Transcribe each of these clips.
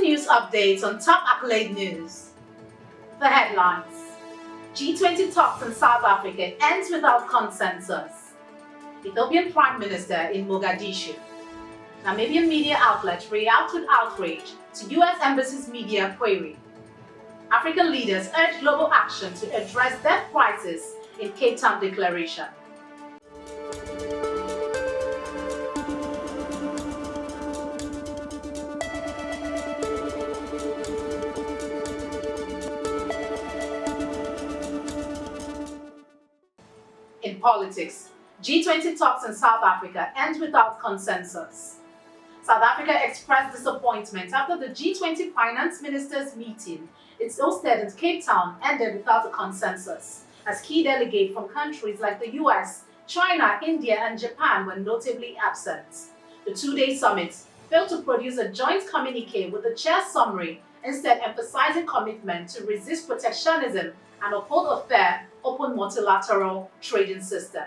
news updates on top accolade news. The headlines: G20 talks in South Africa ends without consensus. Ethiopian Prime Minister in Mogadishu. Namibian media outlets react with outrage to US Embassy's media query. African leaders urge global action to address debt crisis in Cape Town Declaration. In politics, G20 talks in South Africa end without consensus. South Africa expressed disappointment after the G20 finance ministers meeting it hosted in Cape Town ended without a consensus, as key delegates from countries like the US, China, India, and Japan were notably absent. The two-day summit failed to produce a joint communique with the chair's summary, instead emphasizing commitment to resist protectionism and uphold a fair, open multilateral trading system.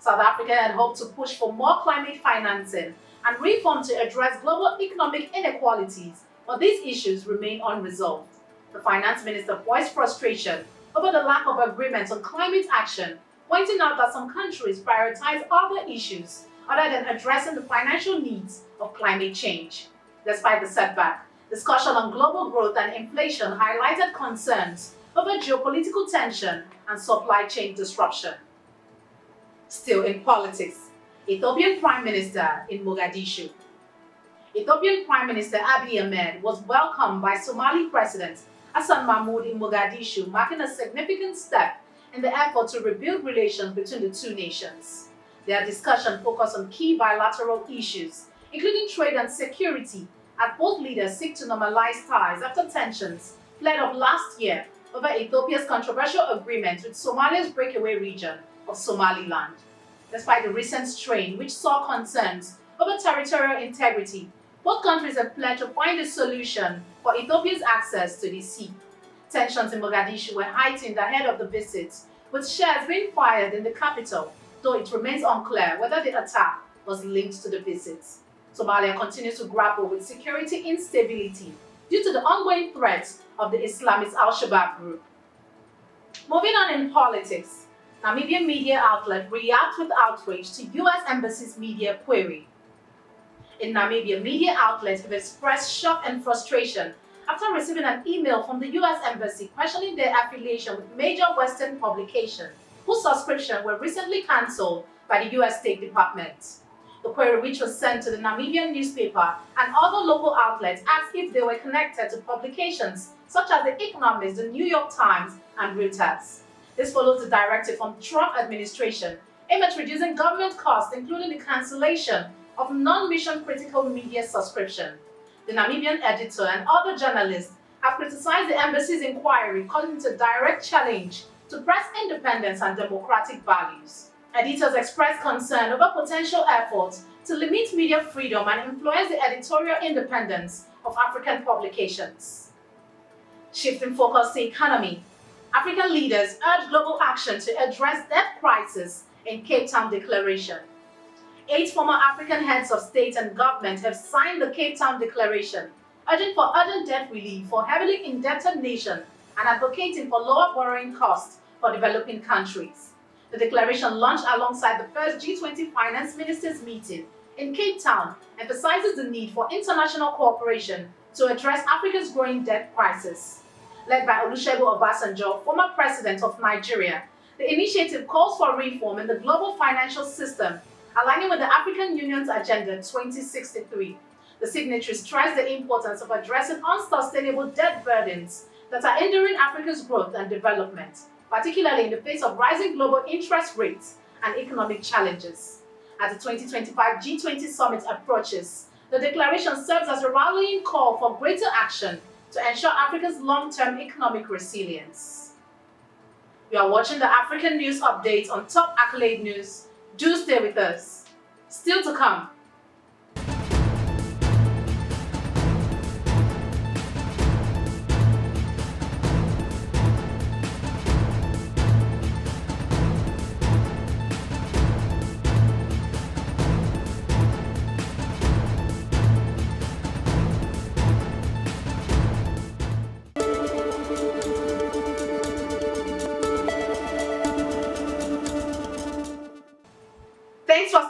South Africa had hoped to push for more climate financing and reform to address global economic inequalities, but these issues remain unresolved. The finance minister voiced frustration over the lack of agreement on climate action, pointing out that some countries prioritize other issues other than addressing the financial needs of climate change. Despite the setback, discussion on global growth and inflation highlighted concerns over geopolitical tension and supply chain disruption. Still in politics, Ethiopian Prime Minister in Mogadishu. Ethiopian Prime Minister Abiy Ahmed was welcomed by Somali President Hassan Mahmoud in Mogadishu, marking a significant step in the effort to rebuild relations between the two nations. Their discussion focused on key bilateral issues, including trade and security, as both leaders seek to normalize ties after tensions flared up last year over Ethiopia's controversial agreement with Somalia's breakaway region of Somaliland. Despite the recent strain, which saw concerns over territorial integrity, both countries have pledged to find a solution for Ethiopia's access to the sea. Tensions in Mogadishu were heightened ahead of the visit, with shells being fired in the capital, though it remains unclear whether the attack was linked to the visit. Somalia continues to grapple with security instability due to the ongoing threats of the Islamist Al-Shabaab group. Moving on in politics, Namibian media outlet react with outrage to US Embassy's media query. In Namibia, media outlets have expressed shock and frustration after receiving an email from the US Embassy questioning their affiliation with major Western publications, whose subscriptions were recently cancelled by the US State Department. The query, which was sent to the Namibian newspaper and other local outlets, asked if they were connected to publications such as The Economist, the New York Times, and Reuters. This follows the directive from the Trump administration aimed at reducing government costs, including the cancellation of non-mission critical media subscription. The Namibian editor and other journalists have criticized the embassy's inquiry, calling it a direct challenge to press independence and democratic values. Editors expressed concern over potential efforts to limit media freedom and influence the editorial independence of African publications. Shifting focus to economy, African leaders urge global action to address debt crisis in Cape Town Declaration. 8 former African heads of state and government have signed the Cape Town Declaration, urging for urgent debt relief for heavily indebted nations and advocating for lower borrowing costs for developing countries. The declaration, launched alongside the first G20 finance ministers meeting in Cape Town, emphasizes the need for international cooperation to address Africa's growing debt crisis. Led by Olusegun Obasanjo, former president of Nigeria, the initiative calls for reform in the global financial system, aligning with the African Union's Agenda 2063. The signatories stress the importance of addressing unsustainable debt burdens that are hindering Africa's growth and development, particularly in the face of rising global interest rates and economic challenges. As the 2025 G20 summit approaches, the declaration serves as a rallying call for greater action to ensure Africa's long-term economic resilience. You are watching the African News Update on Top Accolade News. Do stay with us. Still to come.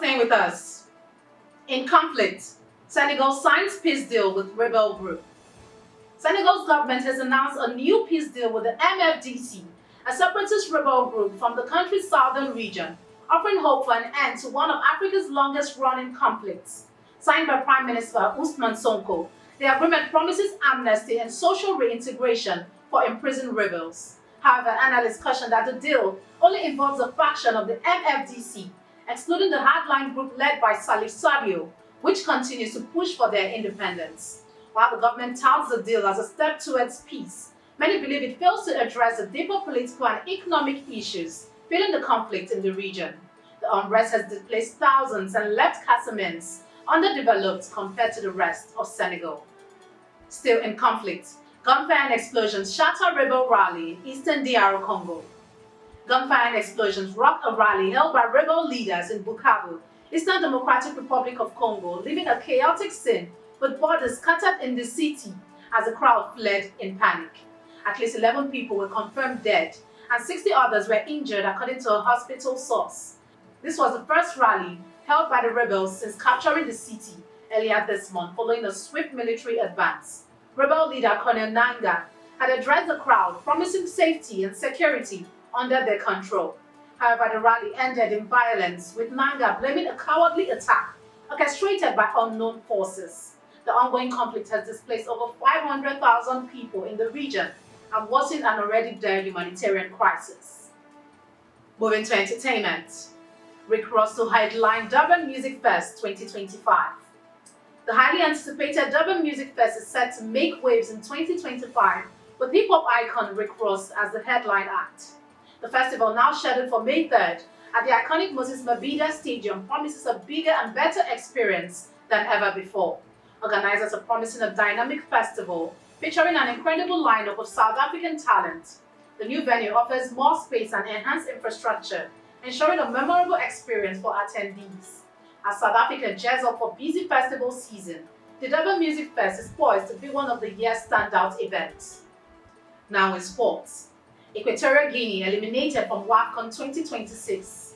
staying with us. In conflict, Senegal signs peace deal with rebel group. Senegal's government has announced a new peace deal with the MFDC, a separatist rebel group from the country's southern region, offering hope for an end to one of Africa's longest-running conflicts. Signed by Prime Minister Ousmane Sonko, the agreement promises amnesty and social reintegration for imprisoned rebels. However, analysts caution that the deal only involves a faction of the MFDC, excluding the hardline group led by Salif Sadio, which continues to push for their independence. While the government touts the deal as a step towards peace, many believe it fails to address the deeper political and economic issues fueling the conflict in the region. The unrest has displaced thousands and left Casamance underdeveloped compared to the rest of Senegal. Still in conflict, gunfire and explosions shatter rebel rally in eastern DR Congo. Gunfire and explosions rocked a rally held by rebel leaders in Bukavu, Eastern Democratic Republic of Congo, leaving a chaotic scene with bodies scattered in the city as the crowd fled in panic. At least 11 people were confirmed dead and 60 others were injured according to a hospital source. This was the first rally held by the rebels since capturing the city earlier this month following a swift military advance. Rebel leader Colonel Nanga had addressed the crowd, promising safety and security under their control. However, the rally ended in violence, with Nanga blaming a cowardly attack orchestrated by unknown forces. The ongoing conflict has displaced over 500,000 people in the region and worsened an already dire humanitarian crisis. Moving to entertainment. Rick Ross to headline Durban Music Fest 2025. The highly anticipated Durban Music Fest is set to make waves in 2025 with hip-hop icon Rick Ross as the headline act. The festival, now scheduled for May 3rd at the iconic Moses Mabhida Stadium, promises a bigger and better experience than ever before. Organizers are promising a dynamic festival featuring an incredible lineup of South African talent. The new venue offers more space and enhanced infrastructure, ensuring a memorable experience for attendees. As South Africa gears up for busy festival season, the Durban Music Fest is poised to be one of the year's standout events. Now in sports. Equatorial Guinea eliminated from WAFCON 2026.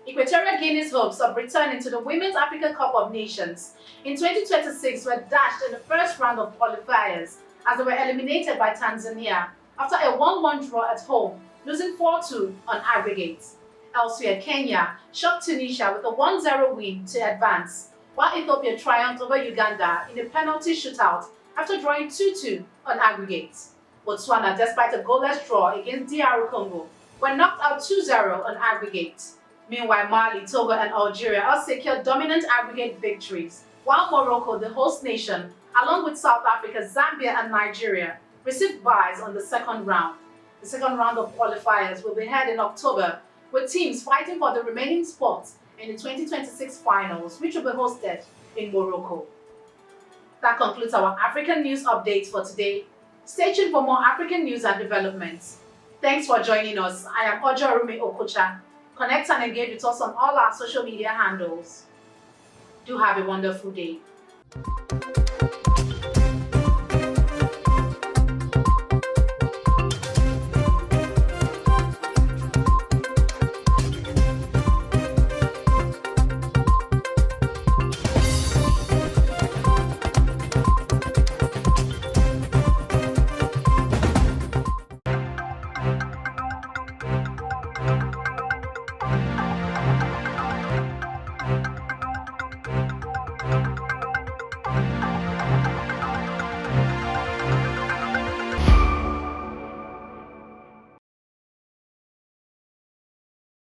Equatorial Guinea's hopes of returning to the Women's Africa Cup of Nations in 2026 were dashed in the first round of qualifiers as they were eliminated by Tanzania after a 1-1 draw at home, losing 4-2 on aggregate. Elsewhere, Kenya shocked Tunisia with a 1-0 win to advance, while Ethiopia triumphed over Uganda in a penalty shootout after drawing 2-2 on aggregate. Botswana, despite a goalless draw against DR Congo, were knocked out 2-0 on aggregate. Meanwhile, Mali, Togo and Algeria all secured dominant aggregate victories, while Morocco, the host nation, along with South Africa, Zambia and Nigeria, received byes on the second round. The second round of qualifiers will be held in October, with teams fighting for the remaining spots in the 2026 finals, which will be hosted in Morocco. That concludes our African news updates for today. Stay tuned for more African news and developments. Thanks for joining us. I am Ojo Okocha. Connect and engage with us on all our social media handles. Do have a wonderful day.